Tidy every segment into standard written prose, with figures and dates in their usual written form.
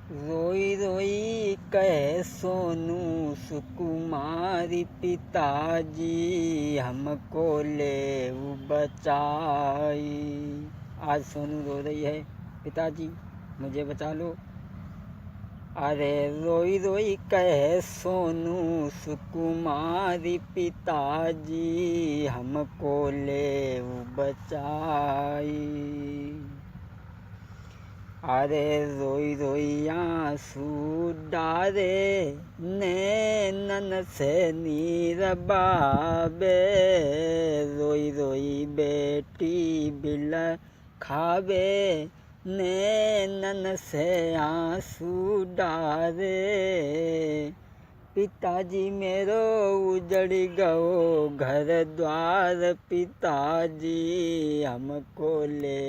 रोई रोई कहे सोनू सुकुमारी पिताजी हमको ले बचाई। आज सोनू रो रही है, पिताजी मुझे बचा लो। अरे रोई रोई कहे सोनू सुकुमारी पिताजी हमको ले बचाई। अरे रोई रोई आंसू डारे नैनन से नीर बाबे, रोई रोई बेटी बिल खावे नैनन से आंसू डारे। पिताजी मेरो उजड़ गयो घर द्वार पिताजी हमको ले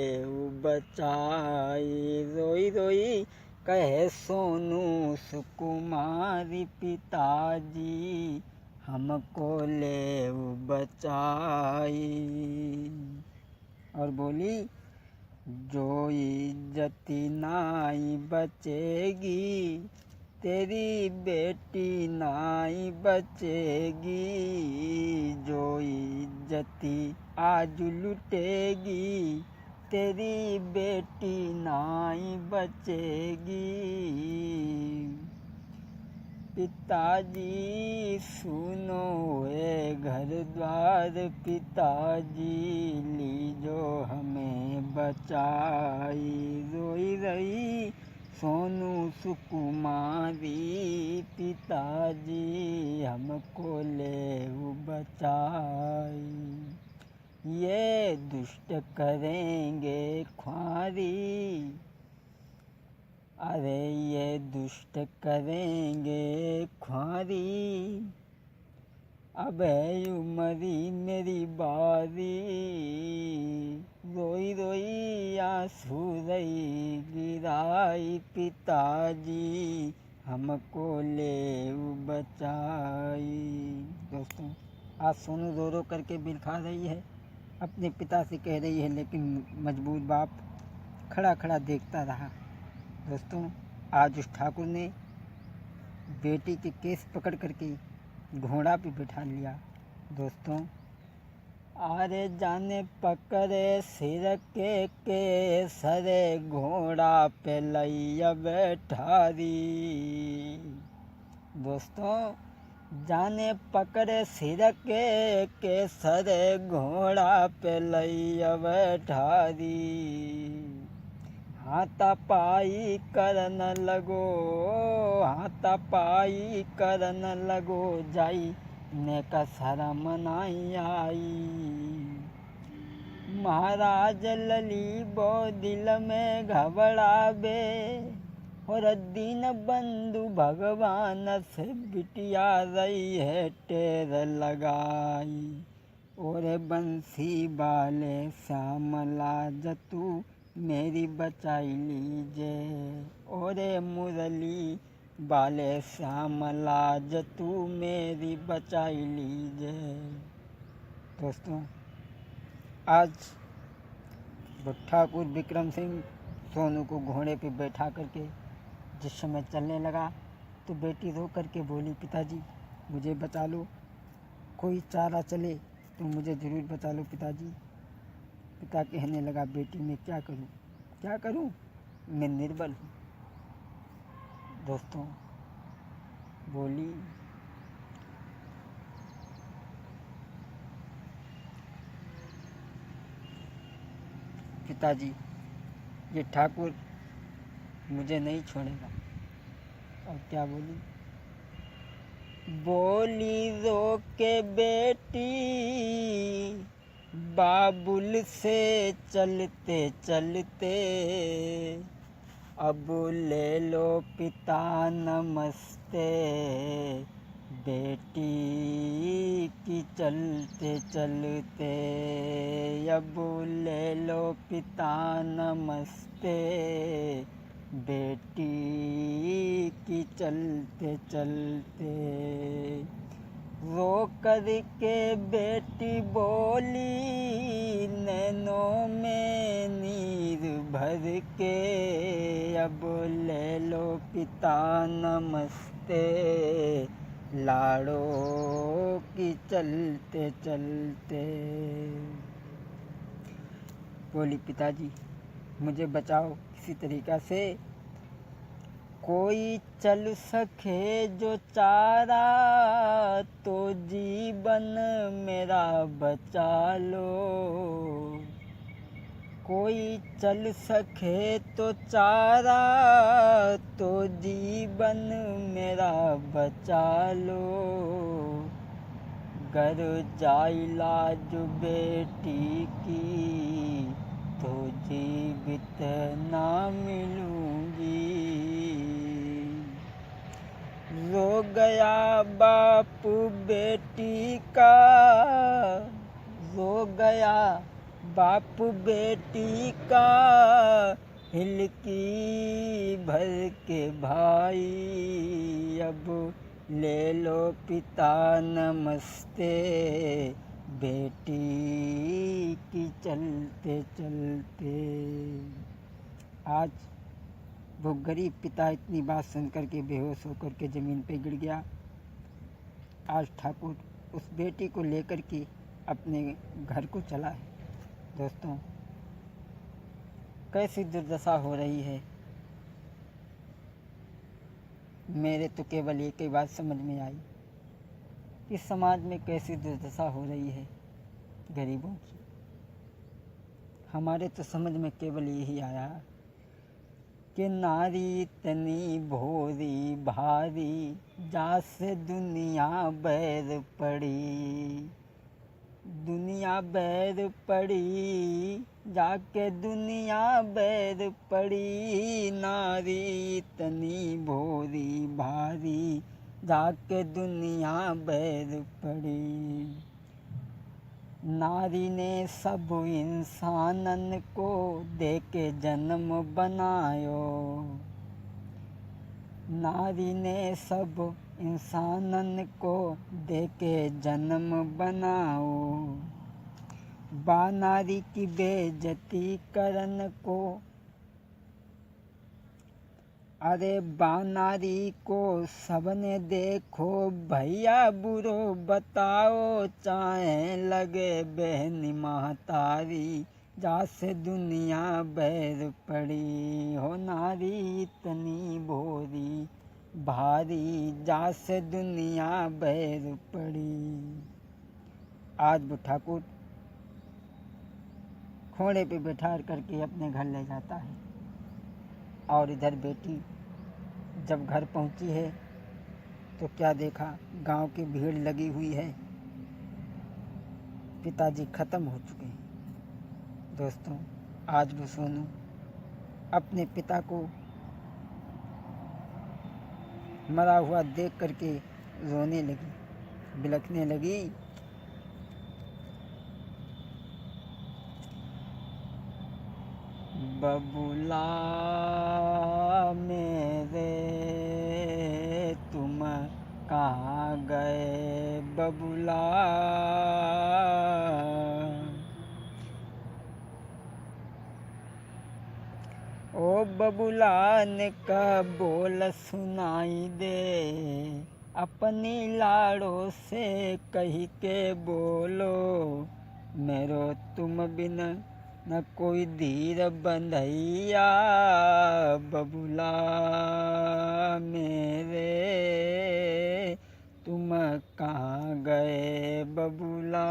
बचाई। रोई रोई कहे सोनू सुकुमारी पिताजी हमको ले बचाई। और बोली जो इज्जत नाई बचेगी तेरी बेटी नाई बचेगी। जो इज्जती आज लुटेगी तेरी बेटी नाई बचेगी। पिताजी सुनो है घर द्वार पिताजी लीजो हमें बचाई। रोई रही सोनू सुकुमारी पिताजी हमको ले बचाई। ये दुष्ट करेंगे ख्वारी, अरे ये दुष्ट करेंगे ख्वारी। अब है उमरी मेरी बारी, रोई रोई आंसू रही गिराई पिताजी हमको ले बचाई। दोस्तों आज सोनू रो रो करके बिलखा रही है, अपने पिता से कह रही है, लेकिन मजबूर बाप खड़ा खड़ा देखता रहा। दोस्तों आज उस ठाकुर ने बेटी के केस पकड़ करके घोड़ा पे बैठा लिया। दोस्तों आरे जाने पकड़े सिर के सरे घोड़ा पे लैया बैठारी। दोस्तों जाने पकड़े सिर के सरे घोड़ा पे लैया बैठारी। हाथापाई करन लगो, हाथापाई करन लगो जाई ने का शरम नाई आई। महाराज लली बो दिल में घबरावे और दीन बंधु भगवान से बिटिया रही है टेर लगाई। और बंसी बाले श्यामला जतू मेरी बचाई लीजे। और मुरली बाले श्यामला जतू मेरी बचाई लीजे। दोस्तों आज ठाकुर विक्रम सिंह सोनू को घोड़े पे बैठा करके जिस समय चलने लगा तो बेटी रो करके बोली, पिताजी मुझे बचा लो, कोई चारा चले तो मुझे ज़रूर बचा लो पिताजी। पिता कहने लगा, बेटी मैं क्या करूं, क्या करूं, मैं निर्बल हूं। दोस्तों बोली पिताजी ये ठाकुर मुझे नहीं छोड़ेगा। और क्या बोली, बोली रो के बेटी बाबुल से चलते चलते, अब ले लो पिता नमस्ते। बेटी की चलते चलते अब ले लो पिता नमस्ते। बेटी की चलते चलते रो कर के बेटी बोली, नैनों में नीर भर के अब ले लो पिता नमस्ते, लाड़ो की चलते चलते। बोली पिताजी मुझे बचाओ किसी तरीका से, कोई चल सके जो चारा तो जीवन मेरा बचा लो, कोई चल सके तो चारा तो जीवन मेरा बचा लो, घर जाई लाज बेटी की तो जीवित ना मिलूंगी, रो गया बाप बेटी का, रो गया बाप बेटी का, हिलकी भर के भाई, अब ले लो पिता नमस्ते, बेटी की चलते चलते। आज वो गरीब पिता इतनी बात सुन कर के बेहोश होकर के ज़मीन पे गिर गया। आज ठाकुर उस बेटी को लेकर के अपने घर को चला है। दोस्तों कैसी दुर्दशा हो रही है, मेरे तो केवल एक ही बात समझ में आई कि समाज में कैसी दुर्दशा हो रही है गरीबों की। हमारे तो समझ में केवल यही आया कि नारी तनी भोरी भारी, जासे दुनिया बैर पड़ी, दुनिया बैर पड़ी, जाके दुनिया बैर पड़ी, नारी तनी भोरी भारी, जाके दुनिया बैर पड़ी। नारी ने सब इंसानन को देके जन्म बनायो, नारी ने सब इंसानन को देके जन्म बनाओ, बानारी की बेइज्जती करन को, अरे बानारी को सबने देखो भैया बुरो बताओ, चाहे लगे बहनी महतारी, जासे दुनिया बैर पड़ी, हो नारी इतनी भोरी भारी, जासे दुनिया बैर पड़ी। आज वो ठाकुर घोड़े पे बैठा करके अपने घर ले जाता है, और इधर बेटी जब घर पहुंची है तो क्या देखा, गांव की भीड़ लगी हुई है, पिताजी खत्म हो चुके हैं। दोस्तों आज वो सोनू अपने पिता को मरा हुआ देख करके रोने लगी, बिलखने लगी। बबुला मेरे तुम कहाँ गए, बबुला ओ बबुलान का बोल सुनाई दे, अपनी लाड़ों से कही के बोलो, मेरो तुम बिन न कोई धीर बंधैया, बबुला मेरे तुम कहाँ गए, बबुला